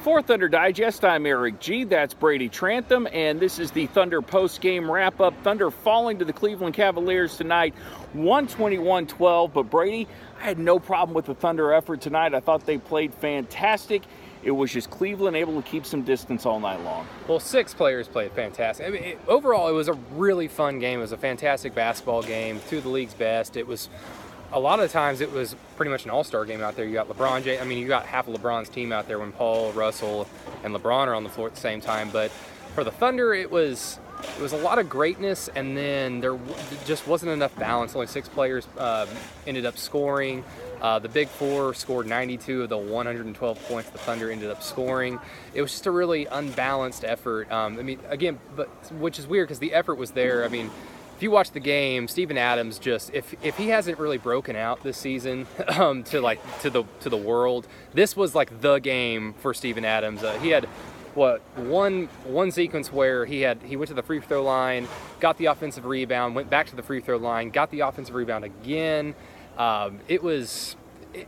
For Thunder Digest, I'm Erik G. That's Brady Trantham, and this is the Thunder post-game wrap-up. Thunder falling to the Cleveland Cavaliers tonight, 121-12. But Brady, I had no problem with the Thunder effort tonight. I thought they played fantastic. It was just Cleveland able to keep some distance all night long. Well, 6 players played fantastic. I mean, overall, it was a really fun game. It was a fantastic basketball game, 2 of the league's best. It was, a lot of the times, it was pretty much an all-star game out there. You got LeBron James. I mean, you got half of LeBron's team out there when Paul, Russell, and LeBron are on the floor at the same time. But for the Thunder, it was a lot of greatness, and then there just wasn't enough balance. Only 6 players ended up scoring. The Big Four scored 92 of the 112 points the Thunder ended up scoring. It was just a really unbalanced effort. I mean, again, but which is weird because the effort was there. I mean, if you watch the game, Steven Adams just if he hasn't really broken out this season to the world, this was like the game for Steven Adams. He had one sequence where he went to the free throw line, got the offensive rebound, went back to the free throw line, got the offensive rebound again.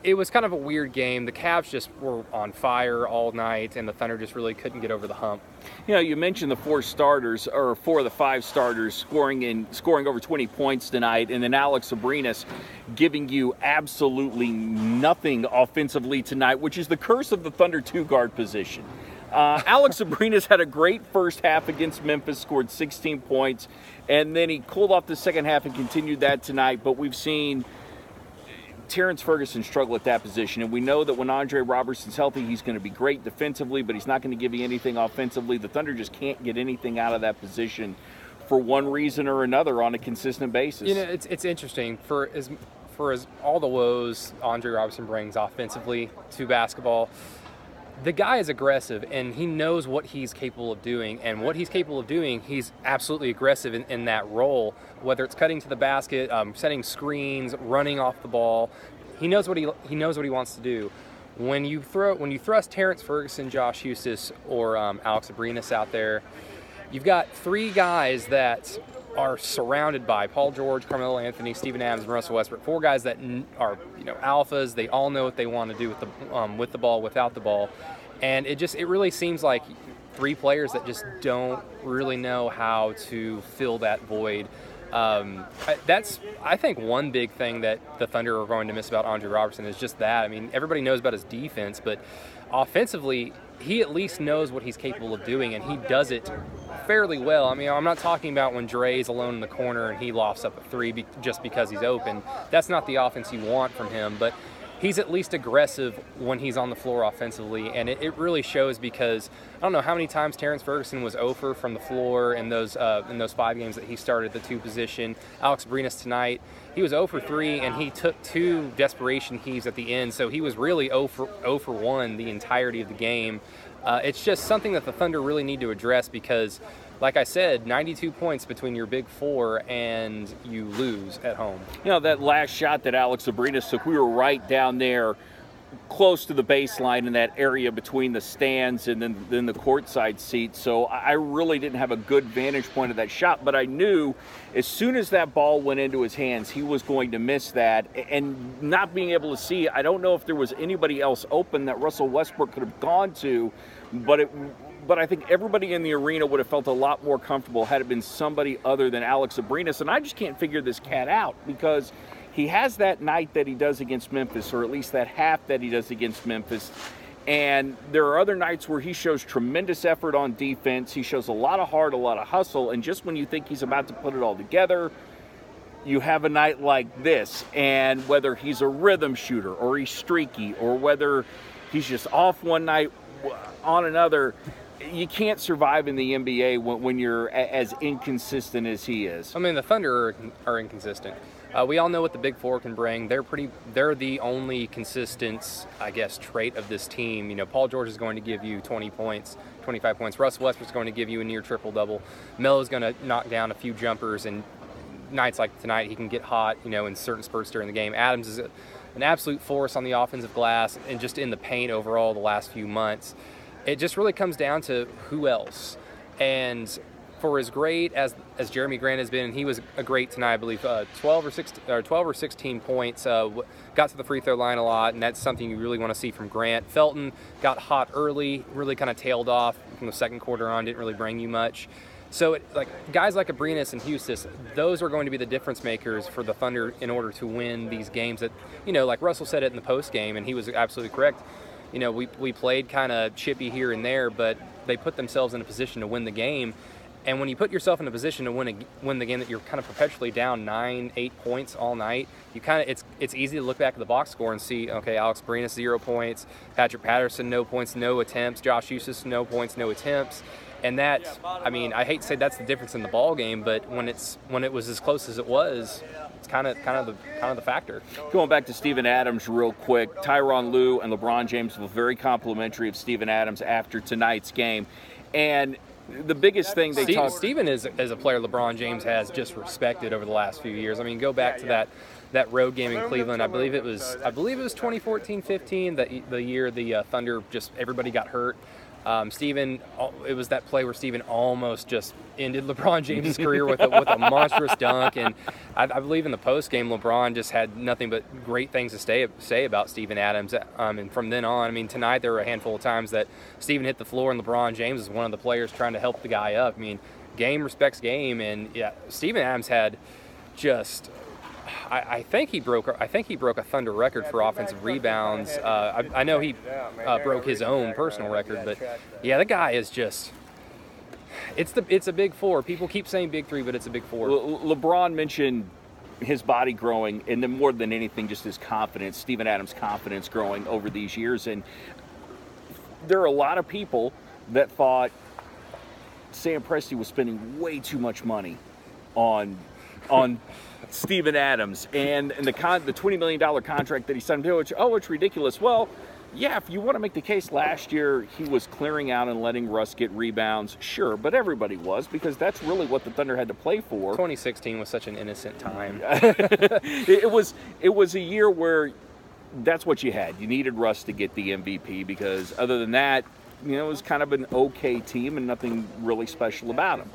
It was kind of a weird game. The Cavs just were on fire all night, and the Thunder just really couldn't get over the hump. You know, you mentioned the 4 starters, or 4 of the 5 starters scoring over 20 points tonight, and then Alex Abrinas giving you absolutely nothing offensively tonight, which is the curse of the Thunder 2-guard position. Alex Abrinas had a great first half against Memphis, scored 16 points, and then he cooled off the second half and continued that tonight, but we've seen Terrence Ferguson struggle at that position, and we know that when Andre Robertson's healthy, he's going to be great defensively, but he's not going to give you anything offensively. The Thunder just can't get anything out of that position for one reason or another on a consistent basis. You know, it's interesting for all the woes Andre Robertson brings offensively to basketball. The guy is aggressive, and he knows what he's capable of doing. And what he's capable of doing, he's absolutely aggressive in that role, whether it's cutting to the basket, setting screens, running off the ball. He knows what he wants to do. When you thrust Terrence Ferguson, Josh Huestis, or Alex Abrinas out there, you've got 3 guys that are surrounded by Paul George, Carmelo Anthony, Steven Adams, and Russell Westbrook. 4 guys that are alphas. They all know what they want to do with the ball, without the ball, and it really seems like 3 players that just don't really know how to fill that void. That's, I think, one big thing that the Thunder are going to miss about Andre Robertson is just that. I mean, everybody knows about his defense, but offensively, he at least knows what he's capable of doing, and he does it fairly well. I mean, I'm not talking about when Dre's alone in the corner and he lofts up a 3 just because he's open. That's not the offense you want from him, but he's at least aggressive when he's on the floor offensively, and it really shows because I don't know how many times Terrence Ferguson was 0 from the floor in those 5 games that he started the 2 position. Alex Abrinas tonight, he was 0 for 3, and he took 2 desperation heaves at the end, so he was really 0 for 1 the entirety of the game. It's just something that the Thunder really need to address because, like I said, 92 points between your Big Four and you lose at home. You know, that last shot that Alex Abrinas took, we were right down there close to the baseline in that area between the stands and then the courtside seats. So I really didn't have a good vantage point of that shot, but I knew as soon as that ball went into his hands, he was going to miss that. And not being able to see, I don't know if there was anybody else open that Russell Westbrook could have gone to, but I think everybody in the arena would have felt a lot more comfortable had it been somebody other than Alex Abrinas. And I just can't figure this cat out because he has that night that he does against Memphis, or at least that half that he does against Memphis. And there are other nights where he shows tremendous effort on defense. He shows a lot of heart, a lot of hustle. And just when you think he's about to put it all together, you have a night like this. And whether he's a rhythm shooter or he's streaky or whether he's just off one night on another, you can't survive in the NBA when you're as inconsistent as he is. I mean, the Thunder are inconsistent. We all know what the Big Four can bring. They're the only consistent, I guess, trait of this team. You know, Paul George is going to give you 20 points, 25 points. Russell Westbrook's going to give you a near triple-double. Melo's going to knock down a few jumpers, and nights like tonight, he can get hot, in certain spurts during the game. Adams is an absolute force on the offensive glass and just in the paint overall the last few months. It just really comes down to who else. And for as great as Jeremy Grant has been, and he was a great tonight, I believe, 12 or 16 points, got to the free throw line a lot, and that's something you really want to see from Grant. Felton got hot early, really kind of tailed off from the second quarter on, didn't really bring you much. So guys like Abrinas and Hustis, those are going to be the difference makers for the Thunder in order to win these games that, like Russell said it in the post game, and he was absolutely correct. We played kind of chippy here and there, but they put themselves in a position to win the game. And when you put yourself in a position to win the game that you're kind of perpetually down 9-8 points all night, you kind of it's easy to look back at the box score and see, okay, Alex Abrinas 0 points, Patrick Patterson 0 points, no attempts, Josh Hustis 0 points, no attempts, and that, I hate to say that's the difference in the ball game, but when it was as close as it was, it's kind of the factor. Going back to Steven Adams real quick, Tyronn Lue and LeBron James were very complimentary of Steven Adams after tonight's game, and the biggest thing Steven is a player LeBron James has just respected over the last few years. I mean, go back to that road game in Cleveland. I believe it was 2014-15, the year the Thunder everybody got hurt. Steven, it was that play where Steven almost just ended LeBron James' career with a monstrous dunk, and I believe in the post game LeBron just had nothing but great things to say about Steven Adams. And from then on, tonight there were a handful of times that Steven hit the floor and LeBron James is one of the players trying to help the guy up. Game respects game, and yeah, Steven Adams had just. I think he broke a Thunder record for offensive rebounds. I know he broke his own personal record, but yeah, the guy is just. It's a big four. People keep saying big three, but it's a big four. LeBron mentioned his body growing, and then more than anything, just his confidence, Steven Adams' confidence growing over these years. And there are a lot of people that thought Sam Presti was spending way too much money on Steven Adams and the $20 million contract that he signed to, which, it's ridiculous. Well, yeah, if you want to make the case, last year he was clearing out and letting Russ get rebounds, sure, but everybody was, because that's really what the Thunder had to play for. 2016 was such an innocent time. It was a year where that's what you had. You needed Russ to get the MVP, because other than that, it was kind of an okay team and nothing really special about them.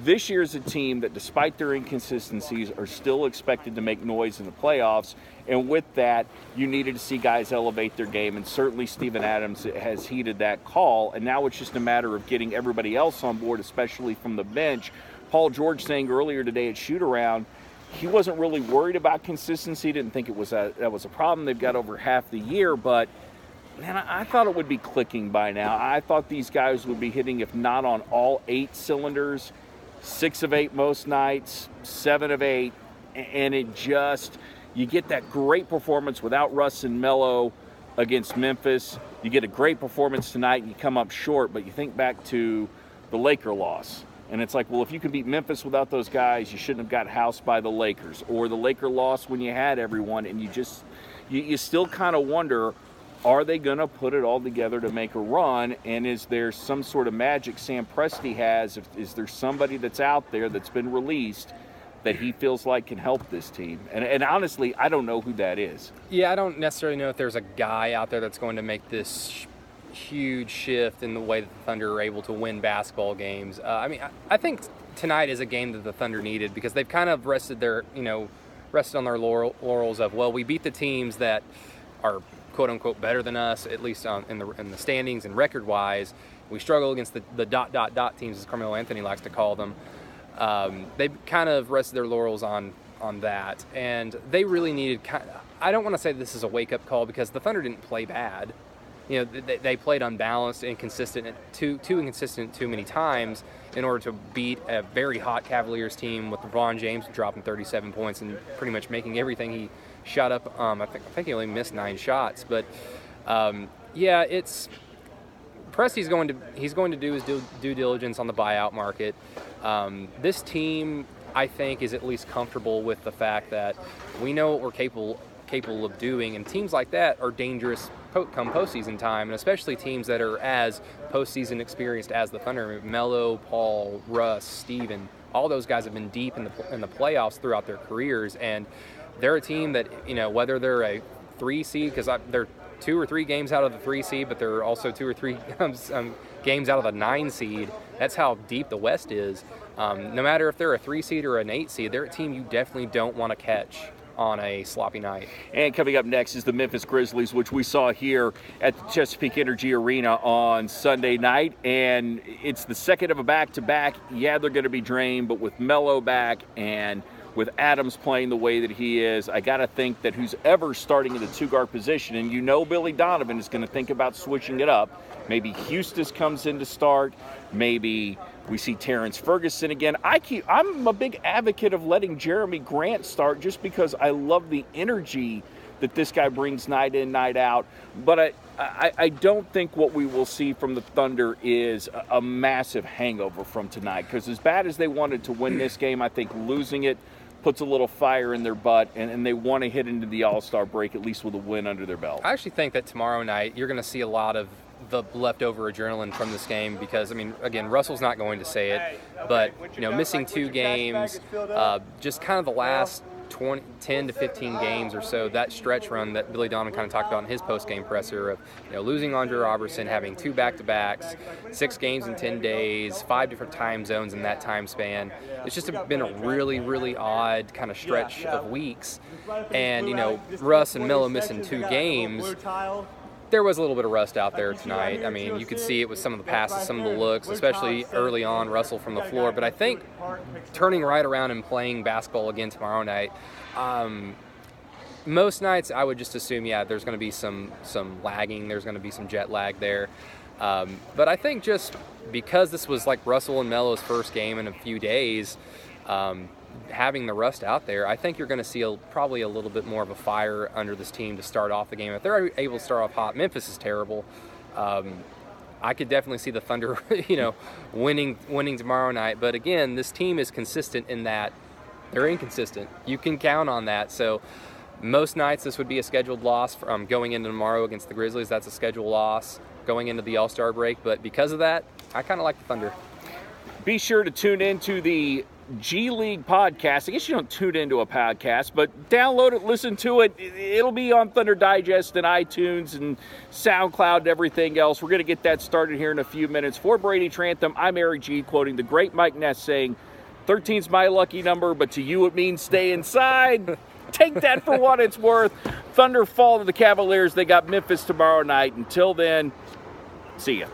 This year's a team that, despite their inconsistencies, are still expected to make noise in the playoffs. And with that, you needed to see guys elevate their game. And certainly Steven Adams has heeded that call. And now it's just a matter of getting everybody else on board, especially from the bench. Paul George saying earlier today at shoot-around, he wasn't really worried about consistency, didn't think that was a problem. They've got over half the year, but man, I thought it would be clicking by now. I thought these guys would be hitting, if not on all 8 cylinders, 6 of 8 most nights, 7 of 8, and you get that great performance without Russ and Melo against Memphis. You get a great performance tonight and you come up short, but you think back to the Laker loss. And it's like, well, if you can beat Memphis without those guys, you shouldn't have got housed by the Lakers. Or the Laker loss when you had everyone, and you still kind of wonder, are they going to put it all together to make a run? And is there some sort of magic Sam Presti has? Is there somebody that's out there that's been released that he feels like can help this team? And honestly, I don't know who that is. Yeah, I don't necessarily know if there's a guy out there that's going to make this huge shift in the way that the Thunder are able to win basketball games. I think tonight is a game that the Thunder needed, because they've kind of rested on their laurels of, well, we beat the teams that are quote unquote better than us, at least in the standings and record wise. We struggle against the ... teams, as Carmelo Anthony likes to call them. They've kind of rested their laurels on that, and they really needed. I don't want to say this is a wake up call, because the Thunder didn't play bad. They played unbalanced, inconsistent, too inconsistent too many times in order to beat a very hot Cavaliers team with LeBron James dropping 37 points and pretty much making everything he shot up. I think he only missed 9 shots, but yeah, Presti's going to do his due diligence on the buyout market. This team, I think, is at least comfortable with the fact that we know what we're capable of doing, and teams like that are dangerous come postseason time, and especially teams that are as postseason experienced as the Thunder. Melo, Paul, Russ, Steven, all those guys have been deep in the playoffs throughout their careers, and they're a team that, whether they're a 3 seed, because they're 2 or 3 games out of the 3 seed, but they're also 2 or 3 games out of the 9 seed. That's how deep the West is. No matter if they're a 3 seed or an 8 seed, they're a team you definitely don't want to catch on a sloppy night. And coming up next is the Memphis Grizzlies, which we saw here at the Chesapeake Energy Arena on Sunday night. And it's the second of a back-to-back. Yeah, they're going to be drained, but with Melo back and with Adams playing the way that he is, I got to think that who's ever starting in the 2-guard position, and you know Billy Donovan is going to think about switching it up. Maybe Houston comes in to start. Maybe we see Terrence Ferguson again. I'm a big advocate of letting Jeremy Grant start just because I love the energy that this guy brings night in, night out. But I don't think what we will see from the Thunder is a massive hangover from tonight, because as bad as they wanted to win this game, I think losing it puts a little fire in their butt, and they want to hit into the All-Star break at least with a win under their belt. I actually think that tomorrow night you're going to see a lot of the leftover adrenaline from this game because, I mean, again, Russell's not going to say it, but, you know, missing 2 games, just kind of the last 10 to 15 games or so, that stretch run that Billy Donovan kind of talked about in his post-game presser of, you know, losing Andre Robertson, having 2 back-to-backs, 6 games in 10 days, 5 different time zones in that time span. It's just been a really, really odd kind of stretch of weeks. And, you know, Russ and Melo missing 2 games, there was a little bit of rust out there tonight. I mean, you could see it with some of the passes, some of the looks, especially early on, Russell from the floor. But I think turning right around and playing basketball again tomorrow night, most nights I would just assume, yeah, there's going to be some lagging. There's going to be some jet lag there. But I think just because this was like Russell and Melo's first game in a few days, having the rust out there, I think you're going to see probably a little bit more of a fire under this team to start off the game. If they're able to start off hot, Memphis is terrible. I could definitely see the Thunder, you know, winning tomorrow night. But again, this team is consistent in that they're inconsistent. You can count on that. So most nights this would be a scheduled loss. Going into tomorrow against the Grizzlies, that's a scheduled loss. Going into the All-Star break, but because of that, I kind of like the Thunder. Be sure to tune into the G League podcast. I guess you don't tune into a podcast, but download it, listen to it. It'll be on Thunder Digest and iTunes and SoundCloud and everything else. We're going to get that started here in a few minutes. For Brady Trantham, I'm Erik G, quoting the great Mike Ness saying, 13's my lucky number, but to you it means stay inside. Take that for what it's worth. Thunder fall to the Cavaliers. They got Memphis tomorrow night. Until then, see ya.